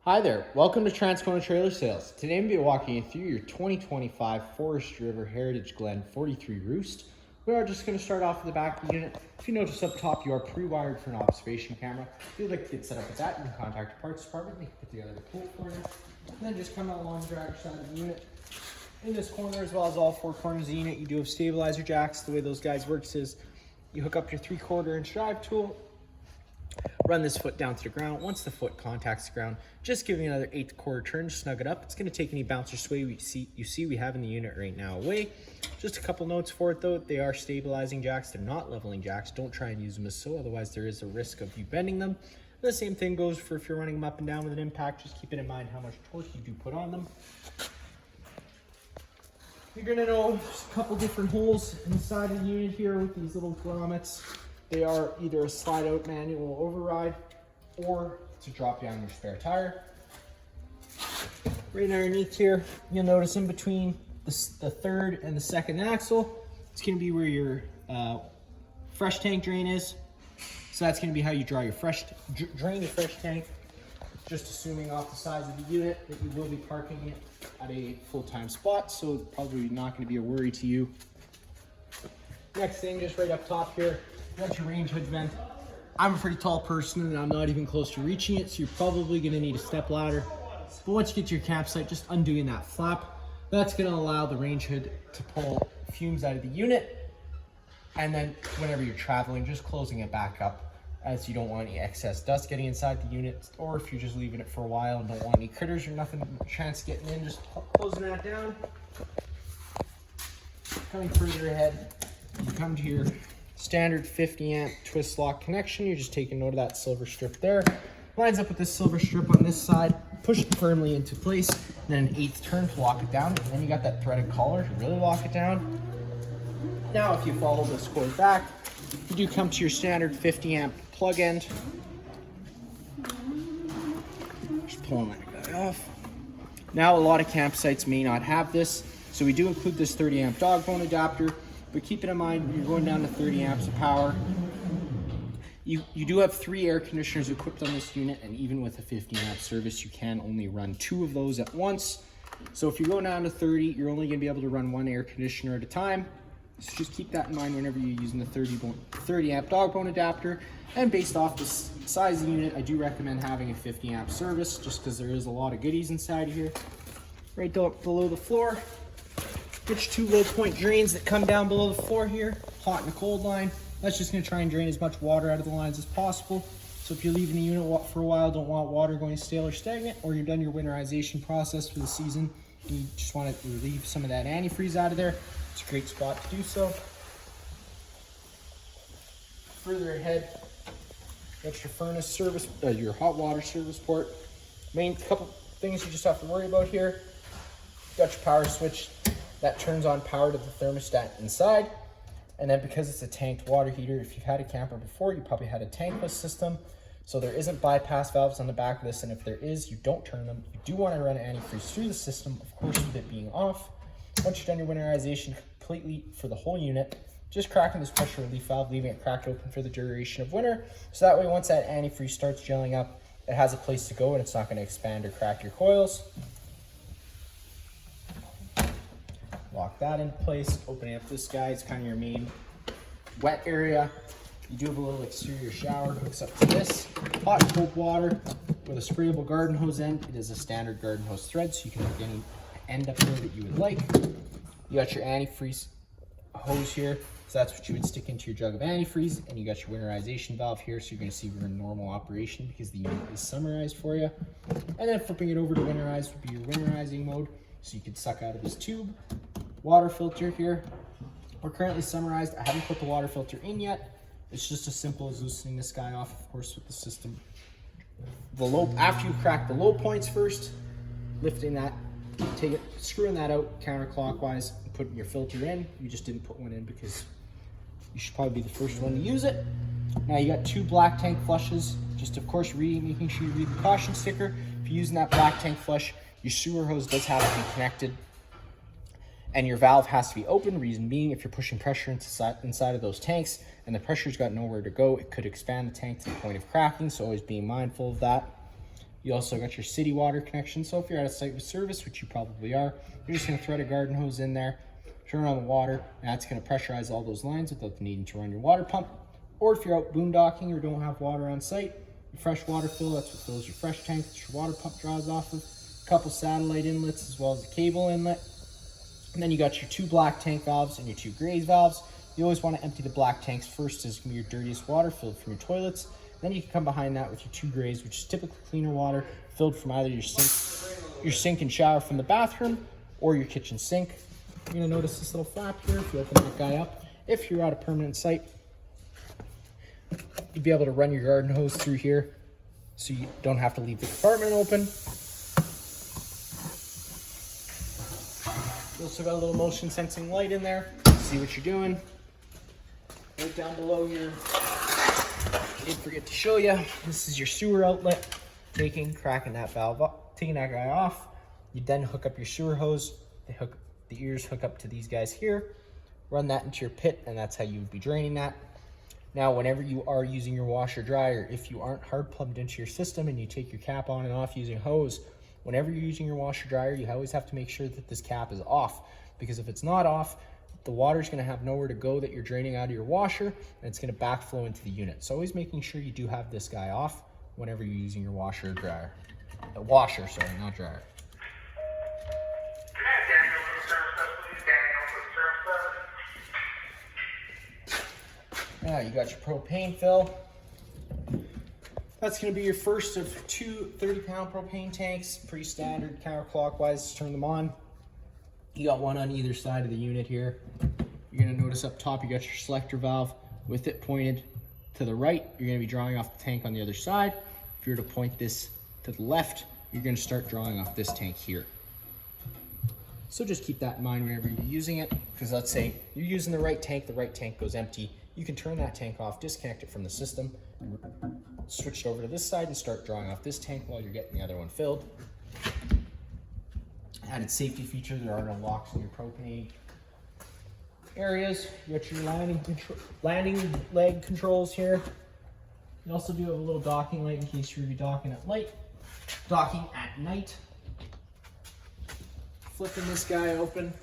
Hi there, welcome to Transcona Trailer Sales. Today I'm going to be walking you through your 2025 Forest River Heritage Glen 43 Roost. We are just going to start off with the back of the unit. If you notice up top, you are pre-wired for an observation camera. If you'd like to get set up with that, you can contact the parts department. They can put together the quote for you. And then just come out along the driver's side of the unit. In this corner, as well as all four corners of the unit, you do have stabilizer jacks. The way those guys work is you hook up your 3/4 inch drive tool, run this foot down to the ground. Once the foot contacts the ground, just give it another 1/8 turn, snug it up. It's going to take any bounce or sway you see we have in the unit right now away. Just a couple notes for it though, they are stabilizing jacks, they're not leveling jacks. Don't try and use them as so, otherwise there is a risk of you bending them. The same thing goes for if you're running them up and down with an impact, just keep it in mind how much torque you do put on them. You're going to know there's a couple different holes inside of the unit here with these little grommets. They are either a slide out manual override or to drop down your spare tire. Right underneath here, you'll notice in between the third and the second axle, it's going to be where your fresh tank drain is. So that's going to be how you draw your drain your fresh tank. Just assuming off the size of the unit that you will be parking it at a full-time spot, so it's probably not going to be a worry to you. Next thing, just right up top here, you got your range hood vent. I'm a pretty tall person and I'm not even close to reaching it, so you're probably going to need a step ladder. But once you get to your campsite, just undoing that flap, that's going to allow the range hood to pull fumes out of the unit. And then whenever you're traveling, just closing it back up, as you don't want any excess dust getting inside the unit, or if you're just leaving it for a while and don't want any critters or nothing chance getting in, just closing that down. Coming further ahead, you come to your standard 50 amp twist lock connection. You're just taking note of that silver strip there. Lines up with this silver strip on this side, push it firmly into place, and then an 1/8 turn to lock it down. And then you got that threaded collar to really lock it down. Now if you follow this cord back, you do come to your standard 50 amp plug end. Just pulling that guy off. Now a lot of campsites may not have this, so we do include this 30 amp dog bone adapter, but keep it in mind when you're going down to 30 amps of power, you do have 3 air conditioners equipped on this unit, and even with a 50 amp service, you can only run 2 of those at once. So if you go down to 30, you're only going to be able to run 1 air conditioner at a time. So just keep that in mind whenever you're using the 30 amp dog bone adapter. And based off the size of the unit, I do recommend having a 50 amp service just because there is a lot of goodies inside of here. Right below the floor, get your 2 low point drains that come down below the floor here, hot and cold line. That's just going to try and drain as much water out of the lines as possible. So if you're leaving the unit for a while, don't want water going stale or stagnant, or you've done your winterization process for the season, and you just want to relieve some of that antifreeze out of there, it's a great spot to do so. Further ahead, got your furnace service, your hot water service port. Main couple things you just have to worry about here. You got your power switch that turns on power to the thermostat inside. And then because it's a tanked water heater, if you've had a camper before, you probably had a tankless system. So there isn't bypass valves on the back of this, and if there is, you don't turn them. You do want to run antifreeze through the system, of course, with it being off. Once you've done your winterization completely for the whole unit, just cracking this pressure relief valve, leaving it cracked open for the duration of winter. So that way, once that antifreeze starts gelling up, it has a place to go and it's not going to expand or crack your coils. Lock that into place. Opening up this guy, it's kind of your main wet area. You do have a little exterior shower, hooks up to this. Hot and cold water with a sprayable garden hose end. It is a standard garden hose thread, so you can hook any end up there that you would like. You got your antifreeze hose here, so that's what you would stick into your jug of antifreeze, and you got your winterization valve here, so you're going to see we're in normal operation because the unit is summarized for you. And then flipping it over to winterize would be your winterizing mode, so you could suck out of this tube. Water filter here, we're currently summarized. I haven't put the water filter in yet. It's just as simple as loosening this guy off, of course, with the system. After you crack the low points first, lifting that, screwing that out counterclockwise, and putting your filter in. You just didn't put one in because you should probably be the first one to use it. Now you got 2 black tank flushes. Just of course making sure you read the caution sticker. If you're using that black tank flush, your sewer hose does have to be connected, and your valve has to be open. Reason being, if you're pushing pressure inside of those tanks and the pressure's got nowhere to go, it could expand the tank to the point of cracking, so always being mindful of that. You also got your city water connection. So if you're at a site with service, which you probably are, you're just gonna thread a garden hose in there, turn on the water, and that's gonna pressurize all those lines without needing to run your water pump. Or if you're out boondocking or don't have water on site, your fresh water fill, that's what fills your fresh tank that your water pump draws off of. A couple satellite inlets as well as a cable inlet. And then you got your 2 black tank valves and your 2 gray valves. You always want to empty the black tanks first, as it's gonna be your dirtiest water filled from your toilets. Then you can come behind that with your 2 grays, which is typically cleaner water filled from either your sink and shower from the bathroom or your kitchen sink. You're gonna notice this little flap here. If you open that guy up, if you're at a permanent site, you'd be able to run your garden hose through here so you don't have to leave the compartment open. You also got a little motion sensing light in there. See what you're doing. Right down below here, I did forget to show you, this is your sewer outlet. Cracking that valve up, taking that guy off. You then hook up your sewer hose. The ears hook up to these guys here. Run that into your pit, and that's how you would be draining that. Now, whenever you are using your washer dryer, if you aren't hard plumbed into your system and you take your cap on and off using hose, whenever you're using your washer dryer, you always have to make sure that this cap is off, because if it's not off, the water's gonna have nowhere to go that you're draining out of your washer, and it's gonna backflow into the unit. So always making sure you do have this guy off whenever you're using your washer or dryer. Washer, sorry, not dryer. Now you got your propane fill. That's gonna be your first of 2 30-pound propane tanks, pretty standard counterclockwise to turn them on. You got one on either side of the unit here. You're gonna notice up top you got your selector valve with it pointed to the right. You're gonna be drawing off the tank on the other side. If you were to point this to the left, you're gonna start drawing off this tank here. So just keep that in mind whenever you're using it, because let's say you're using the right tank goes empty. You can turn that tank off, disconnect it from the system, switch it over to this side and start drawing off this tank while you're getting the other one filled. Added safety feature, there are no locks in your propane areas. You got your landing leg controls here. You also do have a little docking light in case you're docking at night. Flipping this guy open.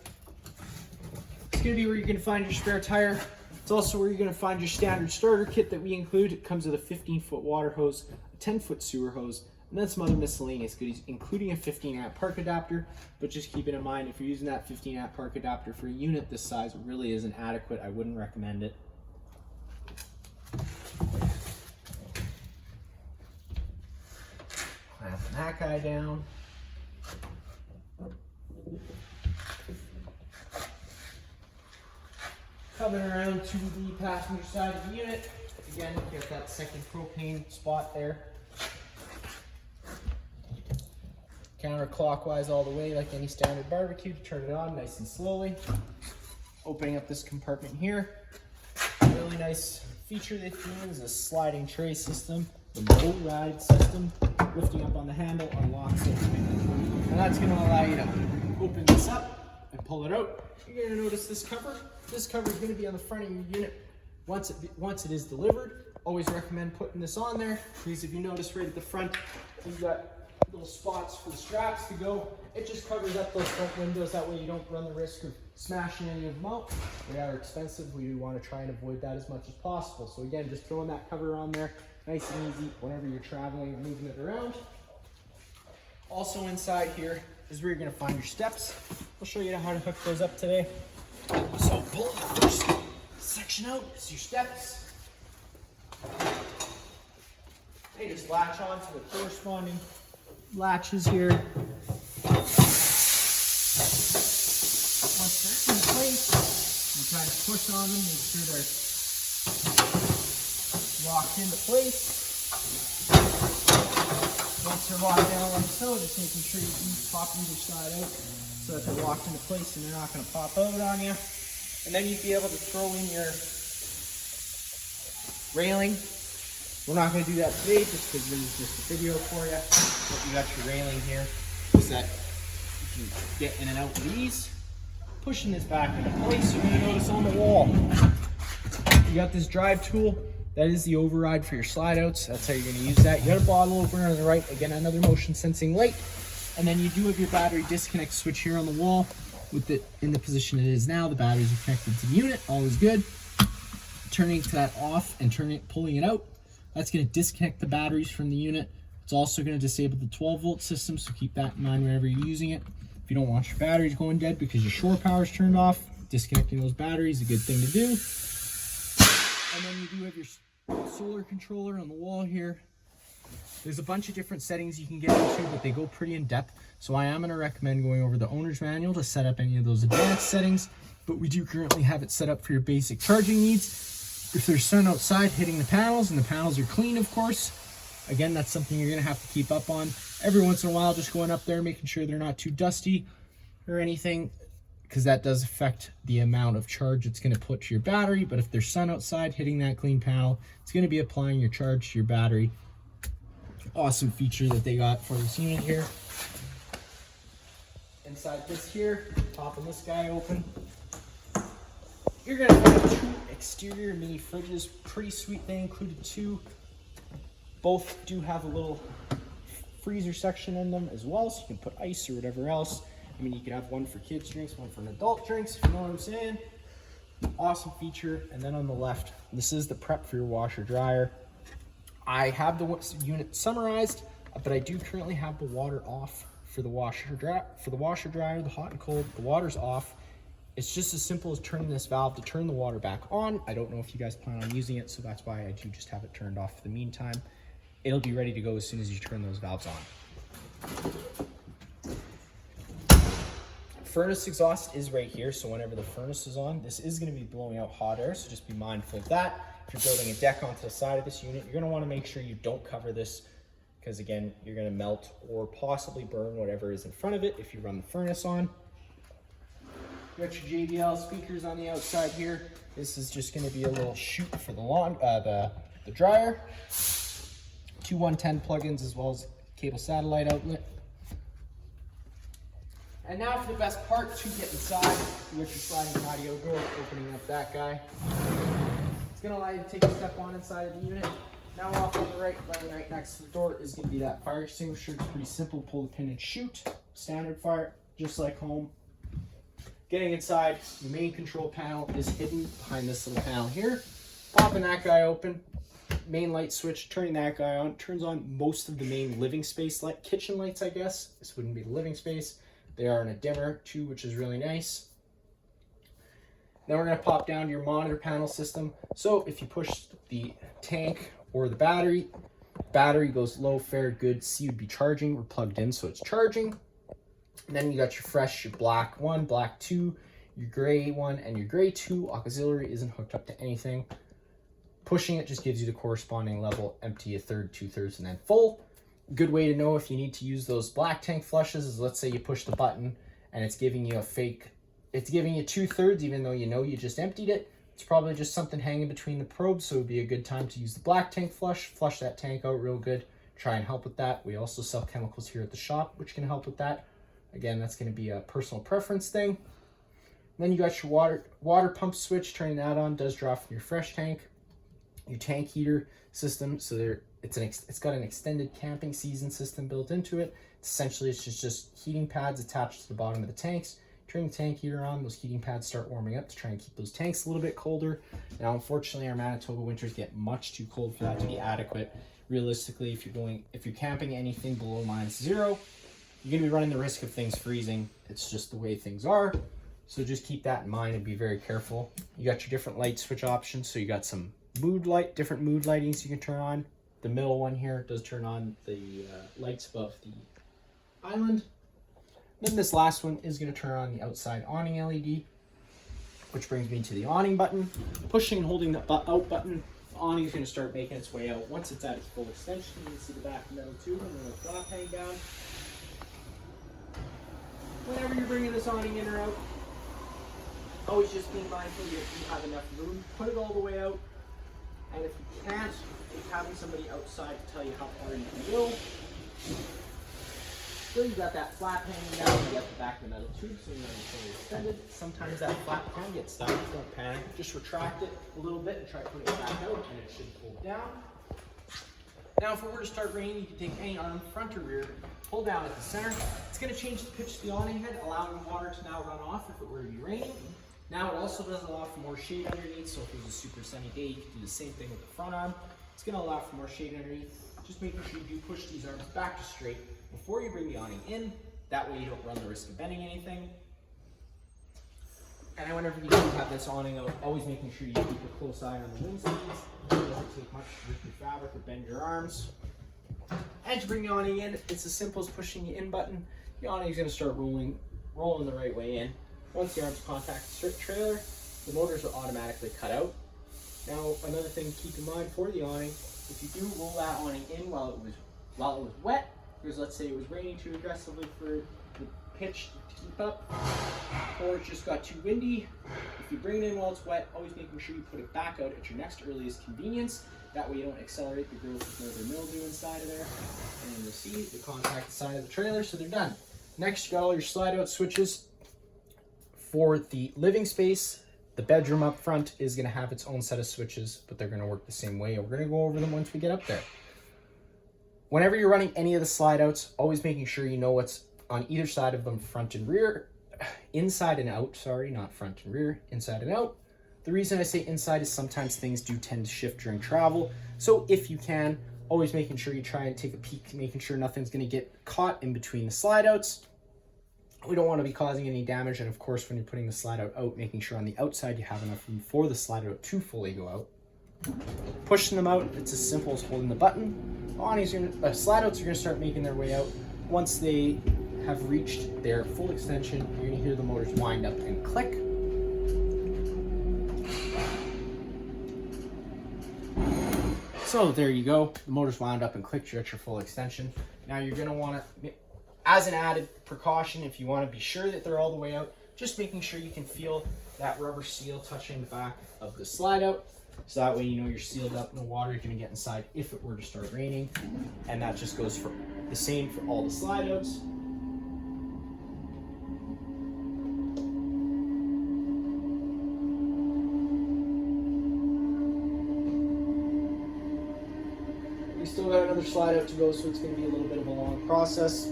It's gonna be where you're gonna find your spare tire. It's also where you're gonna find your standard starter kit that we include. It comes with a 15-foot water hose, a 10-foot sewer hose, and then some other miscellaneous goodies, including a 15-amp park adapter. But just keep it in mind, if you're using that 15-amp park adapter for a unit this size, it really isn't adequate. I wouldn't recommend it. Clamping that guy down. Coming around to the passenger side of the unit. Again, you got that second propane spot there. Counterclockwise all the way like any standard barbecue to turn it on nice and slowly. Opening up this compartment here. Really nice feature they threw in is a sliding tray system. The low ride system, lifting up on the handle, unlocks it. And that's gonna allow you to open this up and pull it out. You're gonna notice this cover. This cover is gonna be on the front of your unit once it is delivered. Always recommend putting this on there, because if you notice right at the front, you've got little spots for the straps to go. It just covers up those front windows. That way you don't run the risk of smashing any of them out. They are expensive. We want to try and avoid that as much as possible. So again, just throwing that cover on there, nice and easy whenever you're traveling or moving it around. Also inside here is where you're going to find your steps. I'll show you how to hook those up today. So pull the first section out. It's your steps. They just latch on to the corresponding latches here. Once they're in place, you try to push on them, make sure they're locked into place. Once they're locked down like so, just making sure you pop either side out so that they're locked into place and they're not going to pop out on you. And then you'd be able to throw in your railing. We're not going to do that today just because this is just a video for you. But you got your railing here so that you can get in and out with ease. Pushing this back into place, you're going to notice on the wall, you got this drive tool That is the override for your slide outs. That's how you're going to use that. You got a bottle opener on the right. Again, another motion sensing light. And then you do have your battery disconnect switch here on the wall. With it in the position it is now, the batteries are connected to the unit. All is good. Turning that off and pulling it out. That's going to disconnect the batteries from the unit. It's also going to disable the 12-volt system, so keep that in mind whenever you're using it. If you don't want your batteries going dead because your shore power is turned off, disconnecting those batteries is a good thing to do. And then you do have your solar controller on the wall here. There's a bunch of different settings you can get into, but they go pretty in depth. So I am going to recommend going over the owner's manual to set up any of those advanced settings, but we do currently have it set up for your basic charging needs. If there's sun outside hitting the panels, and the panels are clean, of course, again, that's something you're going to have to keep up on. Every once in a while, just going up there, making sure they're not too dusty or anything, because that does affect the amount of charge it's going to put to your battery. But if there's sun outside hitting that clean panel, it's going to be applying your charge to your battery. Awesome feature that they got for this unit here. Inside this here, popping this guy open, you're going to find 2 exterior mini fridges. Pretty sweet. They included 2. Both do have a little freezer section in them as well, so you can put ice or whatever else. I mean, you could have one for kids drinks, one for an adult drinks, if you know what I'm saying. Awesome feature. And then on the left, this is the prep for your washer dryer. I have the unit summarized, but I do currently have the water off for the washer dryer. The hot and cold, the water's off. It's just as simple as turning this valve to turn the water back on. I don't know if you guys plan on using it, so that's why I do just have it turned off for the meantime. It'll be ready to go as soon as you turn those valves on. Furnace exhaust is right here, so whenever the furnace is on, this is going to be blowing out hot air, so just be mindful of that. If you're building a deck onto the side of this unit, you're going to want to make sure you don't cover this, because again, you're going to melt or possibly burn whatever is in front of it if you run the furnace on. You got your JBL speakers on the outside here. This is just going to be a little chute for the dryer. 2 110 plugins as well as cable satellite outlet. And now for the best part, to get inside, you got your sliding patio door, opening up that guy. It's going to allow you to take a step on inside of the unit. Now off on the right next to the door is going to be that fire extinguisher. It's pretty simple, pull the pin and shoot. Standard fire, just like home. Getting inside, the main control panel is hidden behind this little panel here. Popping that guy open. Main light switch, turning that guy on, turns on most of the main living space light, kitchen lights, I guess. This wouldn't be the living space. They are in a dimmer too, which is really nice. Then we're going to pop down to your monitor panel system. So if you push the tank or the battery goes low, fair, good. C would be charging. We're plugged in, so it's charging. And then you got your fresh, your black 1, black 2, your gray 1, and your gray 2. Auxiliary isn't hooked up to anything. Pushing it just gives you the corresponding level, empty, 1/3, 2/3, and then full. Good way to know if you need to use those black tank flushes is, let's say you push the button and it's giving you it's giving you 2/3 even though you know you just emptied it. It's probably just something hanging between the probes, so it would be a good time to use the black tank flush that tank out real good, try and help with that. We also sell chemicals here at the shop which can help with that. Again, that's going to be a personal preference thing. Then you got your water pump switch, turning that on does draw from your fresh tank. Your tank heater system, so it's got an extended camping season system built into it. Essentially, it's just heating pads attached to the bottom of the tanks. Turn the tank heater on, those heating pads start warming up to try and keep those tanks a little bit colder. Now, unfortunately, our Manitoba winters get much too cold for that to be adequate. Realistically, if you're camping anything below -0, you're gonna be running the risk of things freezing. It's just the way things are. So just keep that in mind and be very careful. You got your different light switch options. So you got some different mood lightings you can turn on. The middle one here does turn on the lights above the island. Then this last one is going to turn on the outside awning LED, which brings me to the awning button. Pushing and holding the out button, the awning is going to start making its way out. Once it's at its full extension, you can see the back metal tube and the flap hang down. Whenever you're bringing this awning in or out, always just be mindful that you have enough room. Put it all the way out. And if you can't, having somebody outside to tell you how far you can go. Still, you got that flap hanging down. You got the back of the metal tube, so you're not fully extended. Sometimes that flap can get stuck. Don't panic. Just retract it a little bit and try putting it back out, and it should pull down. Now, if it were to start raining, you can take any arm, front or rear, pull down at the center. It's going to change the pitch of the awning head, allowing water to now run off if it were to be raining. Now, it also does allow for more shade underneath, so if it was a super sunny day, you could do the same thing with the front arm. It's going to allow for more shade underneath. Just making sure you do push these arms back to straight before you bring the awning in. That way you don't run the risk of bending anything. And whenever you do have this awning out, always making sure you keep a close eye on the wind speeds. It doesn't take much to rip your fabric or bend your arms. And to bring the awning in, it's as simple as pushing the in button. The awning is going to start rolling the right way in. Once the arms contact the strip trailer, the motors will automatically cut out. Now, another thing to keep in mind for the awning, if you do roll that awning in while it was wet, because let's say it was raining too aggressively for the pitch to keep up, or it just got too windy, if you bring it in while it's wet, always making sure you put it back out at your next earliest convenience. That way you don't accelerate the growth of further mildew inside of there. And you'll see the contact side of the trailer, so they're done. Next, you got all your slide out switches. For the living space, the bedroom up front is going to have its own set of switches, but they're going to work the same way. And we're going to go over them once we get up there. Whenever you're running any of the slide outs, always making sure you know what's on either side of them, front and rear, inside and out, sorry, not front and rear, inside and out. The reason I say inside is sometimes things do tend to shift during travel. So if you can, always making sure you try and take a peek, making sure nothing's going to get caught in between the slide outs. We don't want to be causing any damage, and of course when you're putting the slide out, making sure on the outside you have enough room for the slide out to fully go out. Pushing them out, it's as simple as holding the button. Slide outs are going to start making their way out. Once they have reached their full extension, you're going to hear the motors wind up and click. So there you go, the motors wound up and clicked, you're at your full extension. Now you're going to want to, as an added precaution, if you want to be sure that they're all the way out, just making sure you can feel that rubber seal touching the back of the slide out. So that way you know you're sealed up, no water is going to get inside if it were to start raining. And that just goes for the same for all the slide outs. We still got another slide out to go, so it's going to be a little bit of a long process.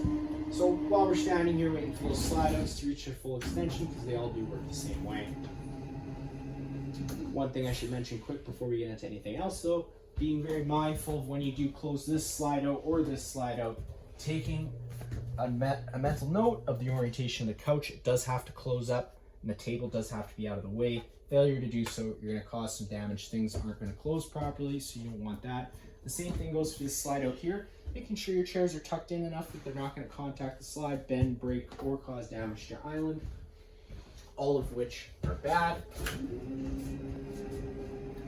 So while we're standing here waiting for those slide outs to reach their full extension, because they all do work the same way. One thing I should mention quick before we get into anything else though, being very mindful of when you do close this slide out or this slide out, taking a mental note of the orientation of the couch. It does have to close up and the table does have to be out of the way. Failure to do so, you're going to cause some damage. Things aren't going to close properly, so you don't want that. The same thing goes for this slide out here. Making sure your chairs are tucked in enough that they're not going to contact the slide, bend, break, or cause damage to your island. All of which are bad.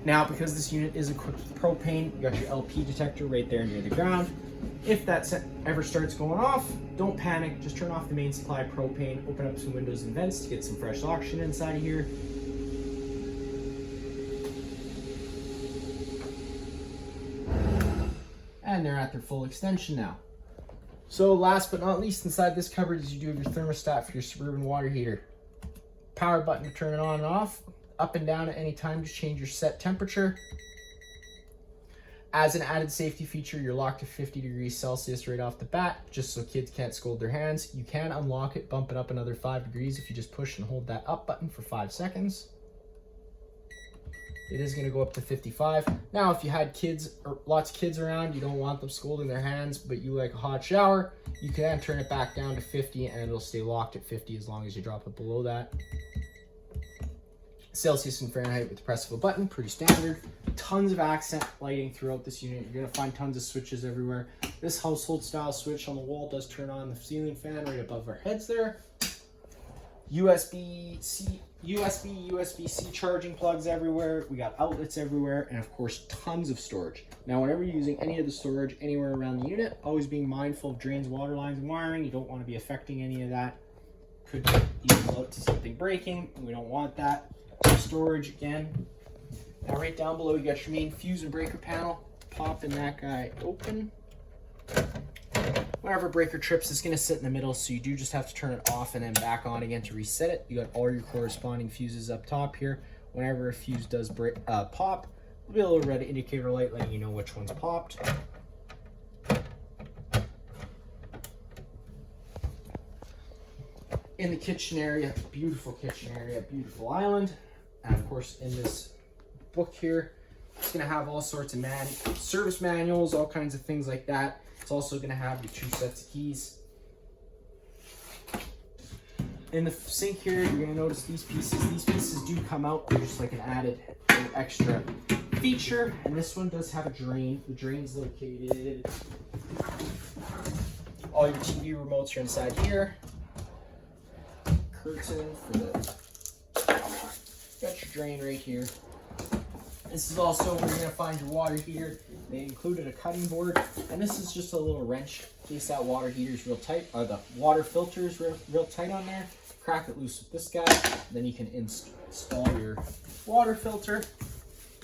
Now, because this unit is equipped with propane, you got your LP detector right there near the ground. If that ever starts going off, don't panic. Just turn off the main supply of propane, open up some windows and vents to get some fresh oxygen inside of here. And they're at their full extension now. So last but not least, inside this cupboard is you do have your thermostat for your Suburban water heater. Power button to turn it on and off, up and down at any time to change your set temperature. As an added safety feature, you're locked to 50 degrees Celsius right off the bat, just so kids can't scold their hands. You can unlock it, bump it up another 5 degrees if you just push and hold that up button for 5 seconds. It is going to go up to 55. Now, if you had kids or lots of kids around, you don't want them scolding their hands, but you like a hot shower, you can turn it back down to 50 and it'll stay locked at 50 as long as you drop it below that. Celsius and Fahrenheit with the press of a button, pretty standard. Tons of accent lighting throughout this unit. You're going to find tons of switches everywhere. This household style switch on the wall does turn on the ceiling fan right above our heads there. USB-C charging plugs everywhere. We got outlets everywhere, and of course tons of storage. Now whenever you're using any of the storage anywhere around the unit, always being mindful of drains, water lines, and wiring. You don't want to be affecting any of that. Could equal out to something breaking, and we don't want that. Storage again. Now right down below you got your main fuse and breaker panel. Popping that guy open. Whenever breaker trips, it's going to sit in the middle, so you do just have to turn it off and then back on again to reset it. You got all your corresponding fuses up top here. Whenever a fuse does pop, there'll be a little red indicator light letting you know which one's popped. In the kitchen area, beautiful kitchen area, beautiful island. And of course, in this book here, it's going to have all sorts of service manuals, all kinds of things like that. It's also going to have your 2 sets of keys. In the sink here, you're going to notice these pieces. These pieces do come out. They're just like an added extra feature. And this one does have a drain. The drain's located. All your TV remotes are inside here. Curtain for the... Got your drain right here. This is also where you're going to find your water heater. They included a cutting board, and this is just a little wrench in case that water heater is real tight, or the water filter is real tight on there. Crack it loose with this guy, then you can install your water filter.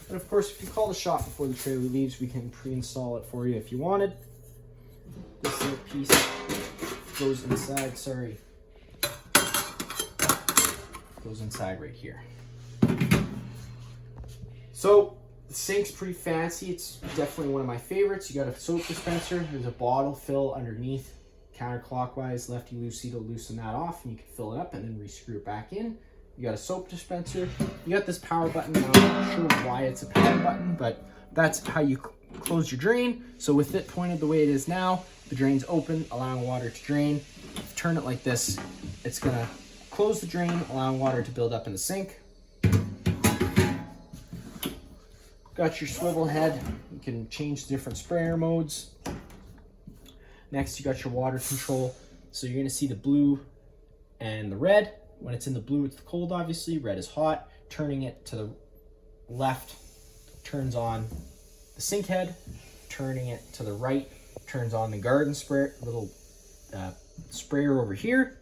And of course, if you call the shop before the trailer leaves, we can pre-install it for you if you wanted. This little piece goes inside, goes inside right here. So the sink's pretty fancy. It's definitely one of my favorites. You got a soap dispenser. There's a bottle fill underneath, counterclockwise, lefty loosey to loosen that off, and you can fill it up and then re-screw it back in. You got a soap dispenser. You got this power button. Now, I'm not sure why it's a power button, but that's how you close your drain. So with it pointed the way it is now, the drain's open, allowing water to drain. If you turn it like this, it's gonna close the drain, allowing water to build up in the sink. Got your swivel head. You can change different sprayer modes. Next, you got your water control. So you're gonna see the blue and the red. When it's in the blue, it's cold, obviously. Red is hot. Turning it to the left turns on the sink head. Turning it to the right turns on the garden sprayer, little sprayer over here.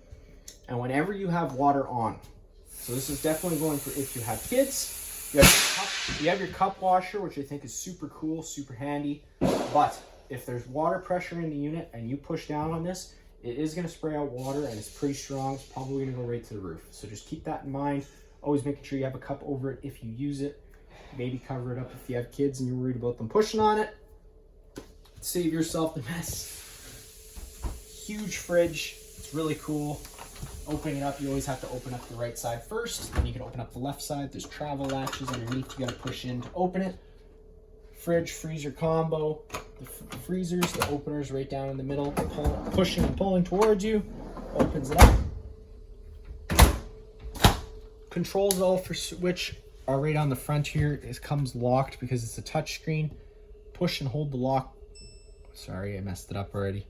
And whenever you have water on, so this is definitely going for if you have kids. You have your cup washer, which I think is super cool, super handy. But if there's water pressure in the unit and you push down on this, it is going to spray out water, and it's pretty strong. It's probably going to go right to the roof. So just keep that in mind. Always making sure you have a cup over it if you use it. Maybe cover it up if you have kids and you're worried about them pushing on it. Save yourself the mess. Huge fridge. It's really cool. Opening it up, you always have to open up the right side first. Then you can open up the left side. There's travel latches underneath you got to push in to open it. Fridge, freezer combo. The freezers, the openers right down in the middle, pushing and pulling towards you. Opens it up. Controls all for switch are right on the front here. It comes locked because it's a touch screen. Push and hold the lock. Sorry, I messed it up already.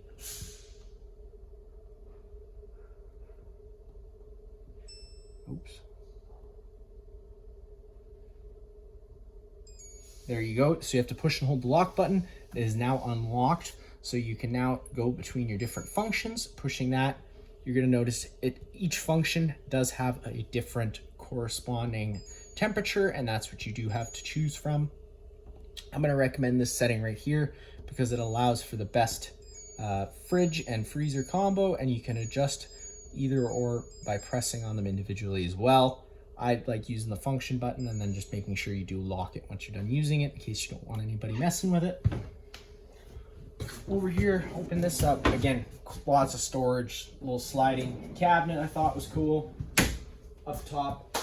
Oops. There you go. So you have to push and hold the lock button. It is now unlocked. So you can now go between your different functions. Pushing that, you're going to notice each function does have a different corresponding temperature, and that's what you do have to choose from. I'm going to recommend this setting right here because it allows for the best fridge and freezer combo, and you can adjust either or by pressing on them individually as well. I like using the function button and then just making sure you do lock it once you're done using it in case you don't want anybody messing with it. Over here, open this up. Again, lots of storage, little sliding cabinet I thought was cool. Up top,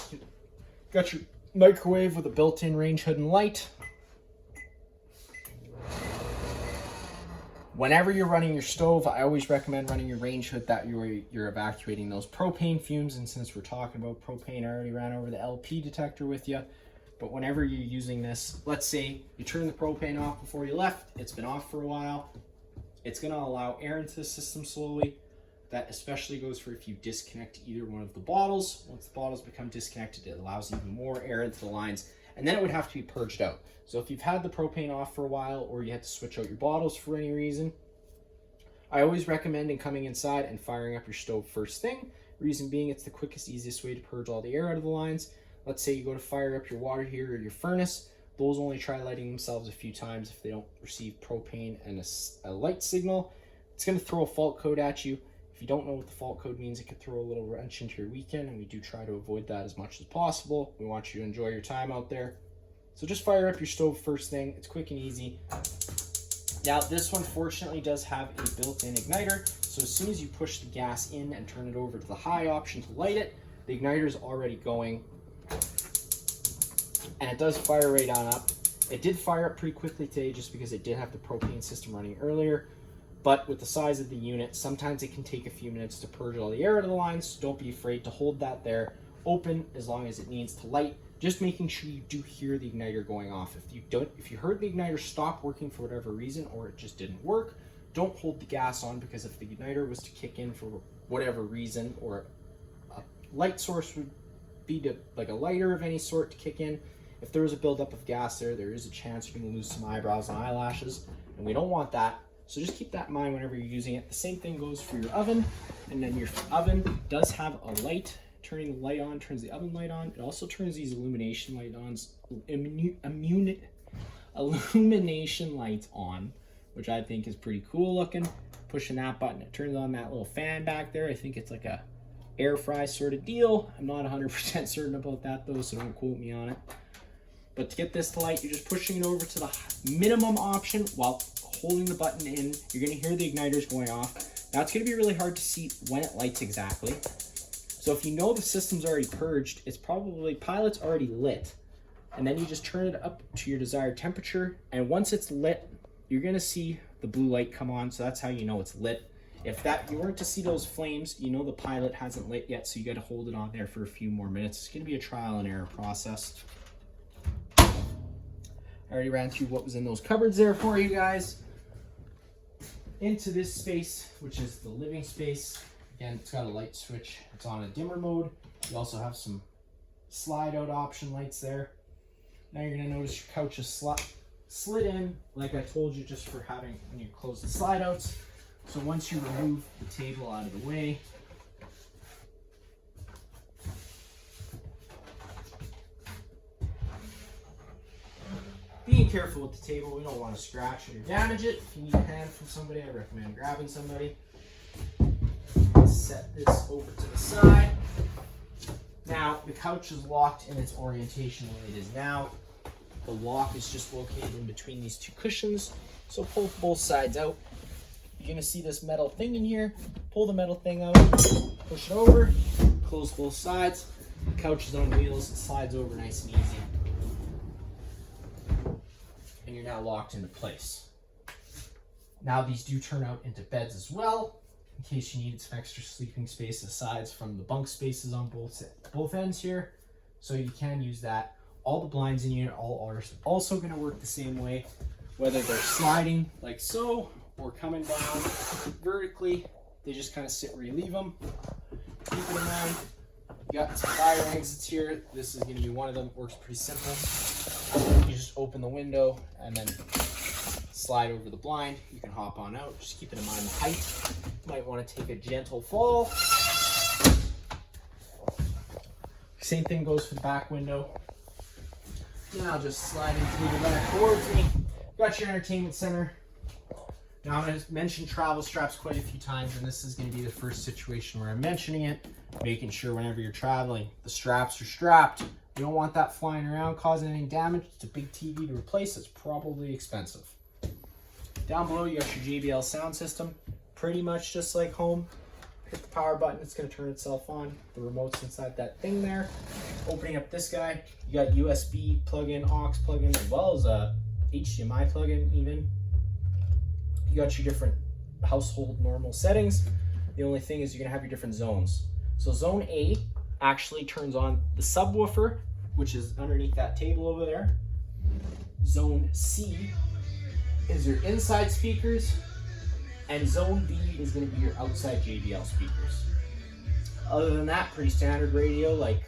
got your microwave with a built-in range hood and light. Whenever you're running your stove, I always recommend running your range hood. That you're evacuating those propane fumes. And since we're talking about propane, I already ran over the LP detector with you. But whenever you're using this, let's say you turn the propane off before you left, it's been off for a while. It's going to allow air into the system slowly. That especially goes for if you disconnect either one of the bottles. Once the bottles become disconnected, it allows even more air into the lines. And then it would have to be purged out. So if you've had the propane off for a while or you had to switch out your bottles for any reason, I always recommend coming inside and firing up your stove first thing. Reason being, it's the quickest, easiest way to purge all the air out of the lines. Let's say you go to fire up your water heater or your furnace. Those only try lighting themselves a few times if they don't receive propane and a light signal. It's going to throw a fault code at you. If you don't know what the fault code means, it could throw a little wrench into your weekend, and we do try to avoid that as much as possible. We want you to enjoy your time out there. So just fire up your stove first thing. It's quick and easy. Now, this one fortunately does have a built-in igniter, so as soon as you push the gas in and turn it over to the high option to light it, the igniter is already going, and it does fire right on up. It did fire up pretty quickly today just because it did have the propane system running earlier, but with the size of the unit, sometimes it can take a few minutes to purge all the air out of the lines, so don't be afraid to hold that there open as long as it needs to light. Just making sure you do hear the igniter going off. If you heard the igniter stop working for whatever reason, or it just didn't work, don't hold the gas on, because if the igniter was to kick in for whatever reason, or a light source would be like a lighter of any sort to kick in, if there was a buildup of gas there is a chance you're going to lose some eyebrows and eyelashes, and we don't want that. So just keep that in mind whenever you're using it. The same thing goes for your oven, and then your oven does have a light. Turning the light on turns the oven light on. It also turns these illumination light illumination lights on, which I think is pretty cool looking. Pushing that button, it turns on that little fan back there. I think it's like a air fry sort of deal. I'm not 100% certain about that though, so don't quote me on it. But to get this to light, you're just pushing it over to the minimum option while holding the button in. You're going to hear the igniters going off. Now it's going to be really hard to see when it lights exactly. So if you know the system's already purged, it's probably pilot's already lit. And then you just turn it up to your desired temperature. And once it's lit, you're going to see the blue light come on. So that's how you know it's lit. If you weren't to see those flames, you know the pilot hasn't lit yet. So you got to hold it on there for a few more minutes. It's going to be a trial and error process. I already ran through what was in those cupboards there for you guys. Into this space, which is the living space. Again, it's got a light switch. It's on a dimmer mode. You also have some slide out option lights there. Now you're going to notice your couch is slid in, like I told you, just for having when you close the slide outs. So once you remove the table out of the way, being careful with the table, we don't want to scratch it or damage it. If you need a hand from somebody, I recommend grabbing somebody. Set this over to the side. Now the couch is locked in its orientation the way it is now. The lock is just located in between these two cushions, so pull both sides out. You're going to see this metal thing in here. Pull the metal thing out, push it over, close both sides. The couch is on wheels, it slides over nice and easy. And you're now locked into place. Now these do turn out into beds as well, in case you needed some extra sleeping space aside from the bunk spaces on both ends here. So you can use that. All the blinds in here are also going to work the same way, whether they're sliding like so or coming down vertically. They just kind of sit where you leave them. Keep it in mind. You got some fire exits here. This is going to be one of them. It works pretty simple. You just open the window and then slide over the blind. You can hop on out. Just keep in mind the height. You might want to take a gentle fall. Same thing goes for the back window. Now just sliding through the back towards me. Got your entertainment center. Now I'm going to mention travel straps quite a few times, and this is going to be the first situation where I'm mentioning it. Making sure whenever you're traveling, the straps are strapped. You don't want that flying around causing any damage. It's a big TV to replace. It's probably expensive. Down below you got your JBL sound system. Pretty much just like home. Hit the power button, it's going to turn itself on. The remote's inside that thing there. Opening up this guy, you got USB plug-in, aux plug-in, as well as a HDMI plug-in even. You got your different household normal settings. The only thing is you're going to have your different zones. So zone A actually turns on the subwoofer, which is underneath that table over there. Zone C is your inside speakers, and zone B is going to be your outside JBL speakers. Other than that, pretty standard radio like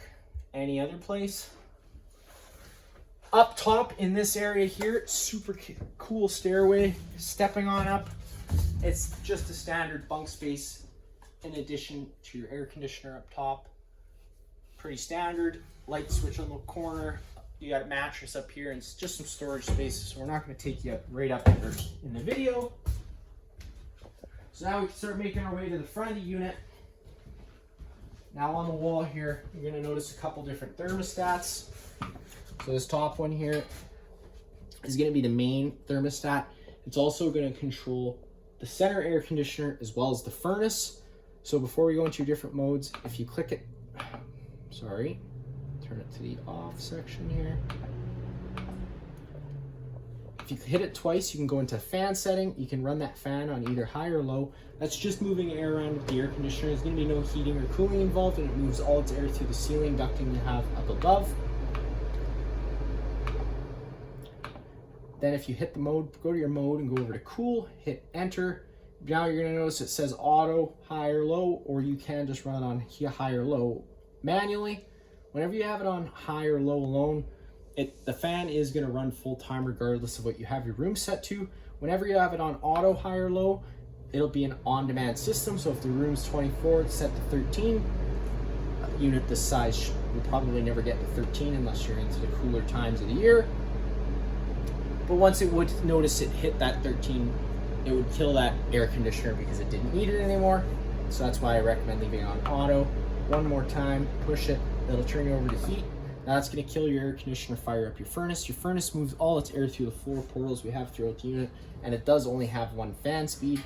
any other place. Up top in this area here, super cool stairway, stepping on up. It's just a standard bunk space in addition to your air conditioner up top. Pretty standard. Light switch on the corner. You got a mattress up here and it's just some storage spaces, so we're not going to take you right up there in the video. So now we can start making our way to the front of the unit. Now on the wall here, you're going to notice a couple different thermostats. So this top one here is going to be the main thermostat. It's also going to control the center air conditioner as well as the furnace. So before we go into your different modes, if you click it, sorry, turn it to the off section here. If you hit it twice, you can go into fan setting. You can run that fan on either high or low. That's just moving air around with the air conditioner. There's going to be no heating or cooling involved, and it moves all its air through the ceiling ducting you have up above. Then if you hit the mode, go to your mode and go over to cool, hit enter. Now you're going to notice it says auto, high or low, or you can just run it on high or low manually. Whenever you have it on high or low alone, the fan is going to run full time regardless of what you have your room set to. Whenever you have it on auto, high or low, it'll be an on-demand system. So if the room's 24, it's set to 13. A unit this size will probably never get to 13 unless you're into the cooler times of the year. But once it would notice it hit that 13, it would kill that air conditioner because it didn't need it anymore. So that's why I recommend leaving it on auto. One more time, push it, it'll turn you over to heat. Now that's going to kill your air conditioner, fire up your furnace. Your furnace moves all its air through the 4 portals we have throughout the unit, and it does only have 1 fan speed.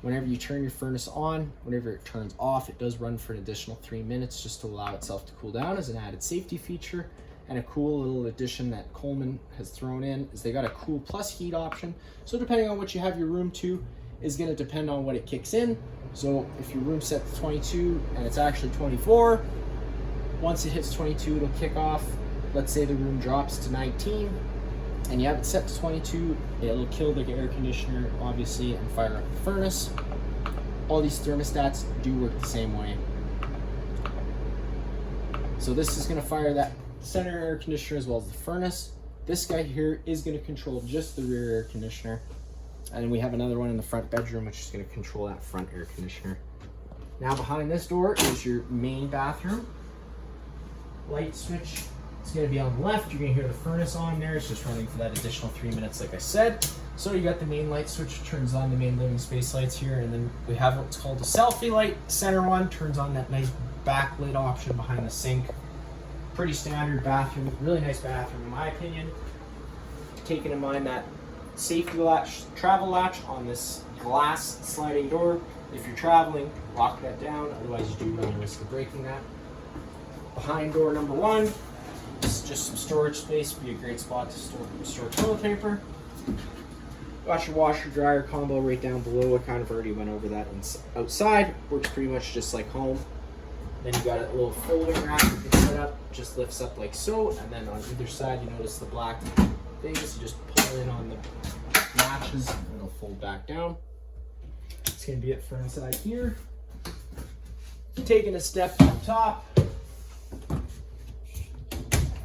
Whenever you turn your furnace on, whenever it turns off, it does run for an additional 3 minutes just to allow itself to cool down as an added safety feature. And a cool little addition that Coleman has thrown in is they got a cool plus heat option. So depending on what you have your room to is going to depend on what it kicks in. So if your room's set to 22 and it's actually 24, once it hits 22, it'll kick off. Let's say the room drops to 19 and you have it set to 22, it'll kill the air conditioner, obviously, and fire up the furnace. All these thermostats do work the same way. So this is going to fire that center air conditioner as well as the furnace. This guy here is going to control just the rear air conditioner. And we have another one in the front bedroom, which is going to control that front air conditioner. Now behind this door is your main bathroom. Light switch is going to be on the left. You're going to hear the furnace on there. It's just running for that additional 3 minutes, like I said. So you got the main light switch, turns on the main living space lights here. And then we have what's called a selfie light. Center one turns on that nice backlit option behind the sink. Pretty standard bathroom, really nice bathroom in my opinion. Taking in mind that safety latch, travel latch on this glass sliding door. If you're traveling, lock that down, otherwise you do run the risk of breaking that. Behind door number 1 is just some storage space, be a great spot to store toilet paper. Got your washer dryer combo right down below. I kind of already went over that outside. Works pretty much just like home. Then you got a little folding rack you can set up, just lifts up like so, and then on either side you notice the black things. You just pull in on the latches and it'll fold back down. It's going to be it for inside here. Taking a step up top.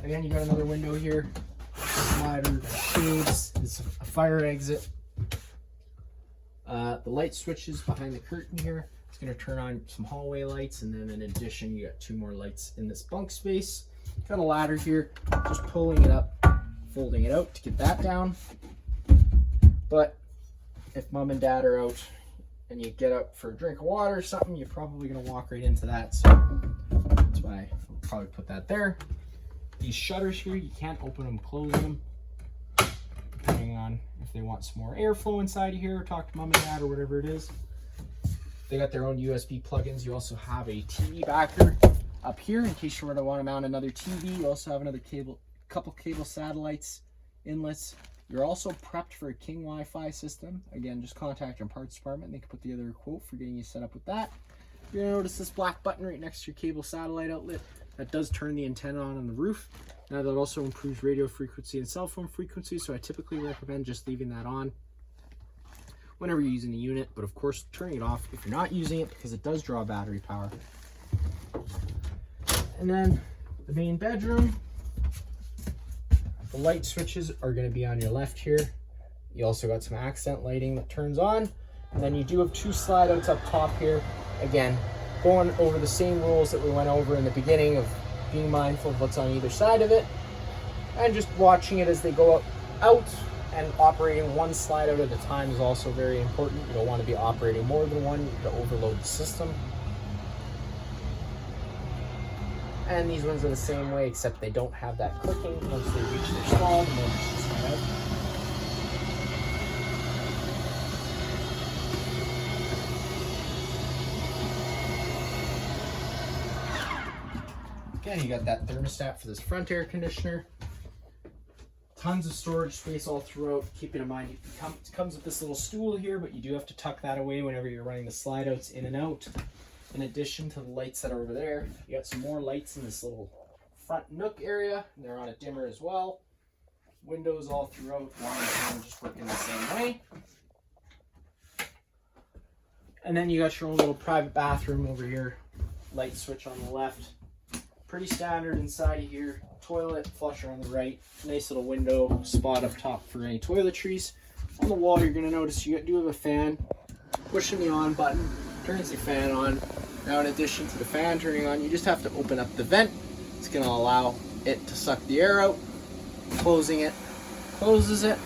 Again, you got another window here. Slider, shades, it's a fire exit. The light switches behind the curtain here. Going to turn on some hallway lights, and then in addition you got 2 more lights in this bunk space. Got a ladder here, just pulling it up, folding it out to get that down. But if mom and dad are out and you get up for a drink of water or something, you're probably going to walk right into that, so that's why I'll probably put that there. These shutters here, you can't open them, close them, depending on if they want some more airflow inside of here, or talk to mom and dad or whatever it is. They got their own USB plugins. You also have a TV backer up here in case you were to want to mount another TV. You also have another couple cable satellites, inlets. You're also prepped for a King Wi-Fi system. Again, just contact your parts department and they can put together a quote for getting you set up with that. You're gonna notice this black button right next to your cable satellite outlet. That does turn the antenna on the roof. Now that also improves radio frequency and cell phone frequency, so I typically recommend just leaving that on whenever you're using the unit, but of course turning it off if you're not using it because it does draw battery power. And then the main bedroom, the light switches are going to be on your left here. You also got some accent lighting that turns on, and then you do have 2 slide outs up top here. Again, going over the same rules that we went over in the beginning of being mindful of what's on either side of it and just watching it as they go out And operating one slide out at a time is also very important. You don't want to be operating more than one to overload the system. And these ones are the same way, except they don't have that clicking. Once they reach their stall, the motor should slide out. Again, you got that thermostat for this front air conditioner. Tons of storage space all throughout. Keeping in mind, it comes with this little stool here, but you do have to tuck that away whenever you're running the slide outs in and out. In addition to the lights that are over there, you got some more lights in this little front nook area. And they're on a dimmer as well. Windows all throughout. One and two just working the same way. And then you got your own little private bathroom over here. Light switch on the left. Pretty standard inside of here. Toilet, flusher on the right. Nice little window spot up top for any toiletries. On the wall, you're going to notice you do have a fan. Pushing the on button turns the fan on. Now, in addition to the fan turning on, you just have to open up the vent. It's going to allow it to suck the air out. Closing it closes it.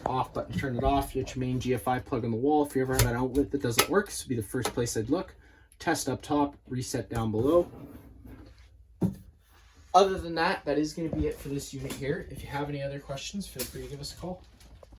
Off button, turn it off. You get your main GFI plug on the wall. If you ever have an outlet that doesn't work, this would be the first place I'd look. Test up top, reset down below. Other than that, that is going to be it for this unit here. If you have any other questions, feel free to give us a call.